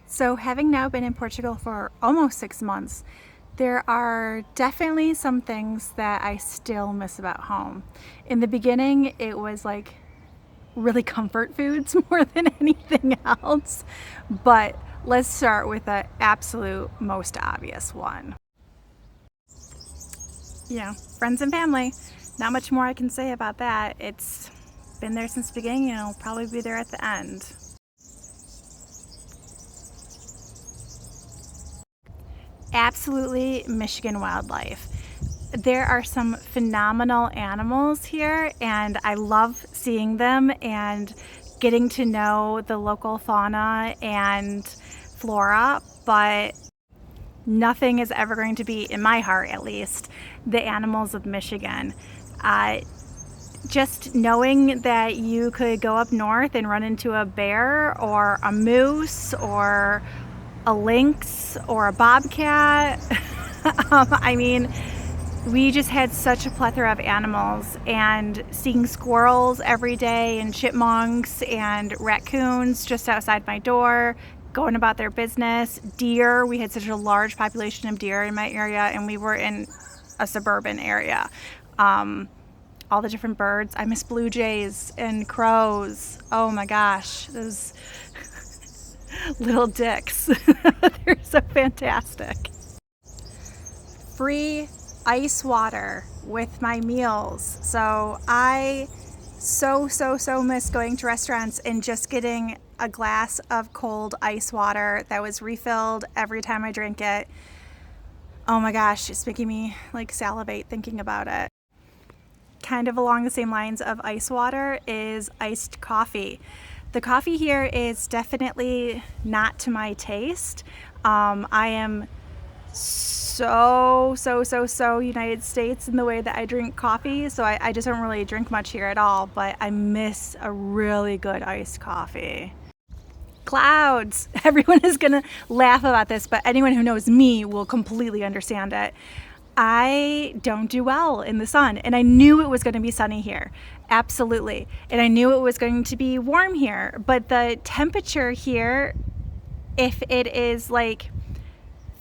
So, having now been in Portugal for almost 6 months, there are definitely some things that I still miss about home. In the beginning, it was like really comfort foods more than anything else. But let's start with the absolute most obvious one. Friends and family. Not much more I can say about that. It's been there since the beginning and it'll probably be there at the end. Absolutely Michigan wildlife. There are some phenomenal animals here, and I love seeing them and getting to know the local fauna and flora, but nothing is ever going to be, in my heart at least, the animals of Michigan. Just knowing that you could go up north and run into a bear or a moose or a lynx or a bobcat. I mean, we just had such a plethora of animals, and seeing squirrels every day and chipmunks and raccoons just outside my door going about their business. Deer, we had such a large population of deer in my area, and we were in a suburban area. All the different birds. I miss blue jays and crows. Oh my gosh, those little dicks. They're so fantastic. Free ice water with my meals. So I so miss going to restaurants and just getting a glass of cold ice water that was refilled every time I drank it. Oh my gosh, it's making me like salivate thinking about it. Kind of along the same lines of ice water is iced coffee. The coffee here is definitely not to my taste. I am so United States in the way that I drink coffee, so I just don't really drink much here at all, but I miss a really good iced coffee. Clouds. Everyone is gonna laugh about this, but anyone who knows me will completely understand it. I don't do well in the sun, and I knew it was going to be sunny here. Absolutely. And I knew it was going to be warm here, but the temperature here, if it is like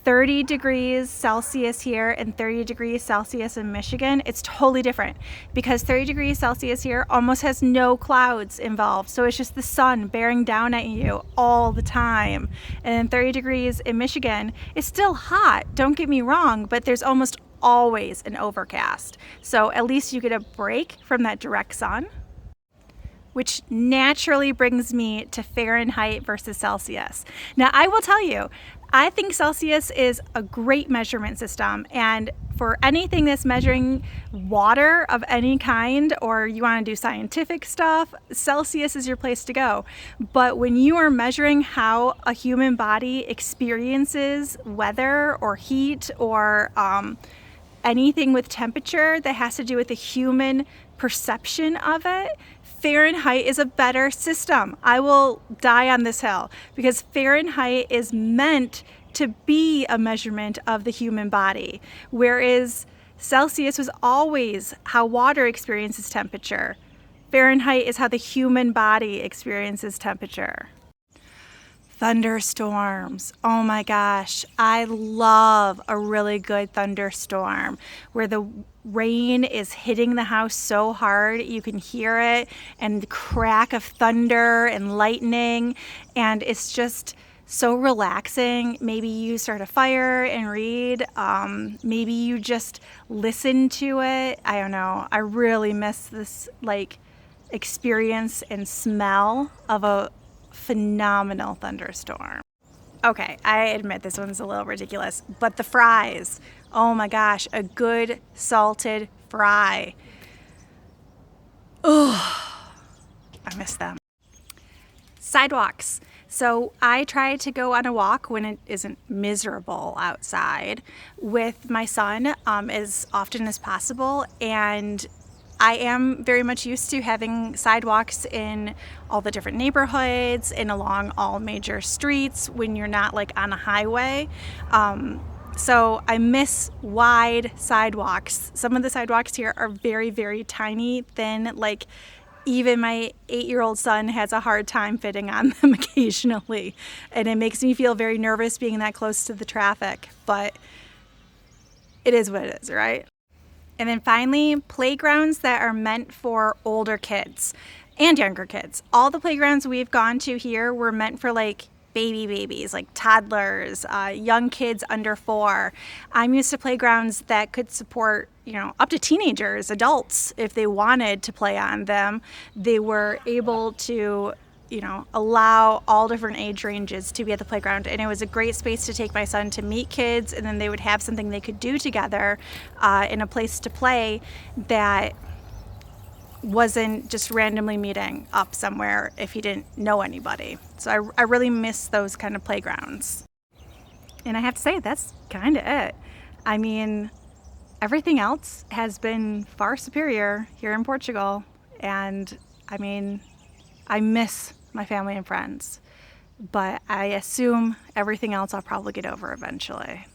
30 degrees Celsius here and 30 degrees Celsius in Michigan, it's totally different, because 30 degrees Celsius here almost has no clouds involved. So it's just the sun bearing down at you all the time. And then 30 degrees in Michigan is still hot, don't get me wrong, but there's almost always an overcast. So at least you get a break from that direct sun, which naturally brings me to Fahrenheit versus Celsius. Now, I will tell you, I think Celsius is a great measurement system, and for anything that's measuring water of any kind, or you want to do scientific stuff, Celsius is your place to go. But when you are measuring how a human body experiences weather or heat or anything with temperature that has to do with the human perception of it, Fahrenheit is a better system. I will die on this hill, because Fahrenheit is meant to be a measurement of the human body, whereas Celsius was always how water experiences temperature. Fahrenheit is how the human body experiences temperature. Thunderstorms. Oh my gosh, I love a really good thunderstorm where the rain is hitting the house so hard you can hear it, and the crack of thunder and lightning, and it's just so relaxing. Maybe you start a fire and read. Maybe you just listen to it. I don't know. I really miss this like experience and smell of a phenomenal thunderstorm. Okay, I admit this one's a little ridiculous, but the fries. Oh my gosh, a good salted fry. Oh, I miss them. Sidewalks. So I try to go on a walk when it isn't miserable outside with my son as often as possible, and I am very much used to having sidewalks in all the different neighborhoods and along all major streets when you're not like on a highway. So I miss wide sidewalks. Some of the sidewalks here are very tiny, thin, like even my 8-year-old son has a hard time fitting on them occasionally. And it makes me feel very nervous being that close to the traffic, but it is what it is, right? And then finally, playgrounds that are meant for older kids and younger kids. All the playgrounds we've gone to here were meant for like babies, like toddlers, young kids under 4. I'm used to playgrounds that could support, up to teenagers, adults, if they wanted to play on them. They were able to, allow all different age ranges to be at the playground. And it was a great space to take my son to meet kids, and then they would have something they could do together in a place to play that wasn't just randomly meeting up somewhere if he didn't know anybody. So I really miss those kind of playgrounds. And I have to say, that's kind of it. I mean, everything else has been far superior here in Portugal. And I mean, I miss my family and friends, but I assume everything else I'll probably get over eventually.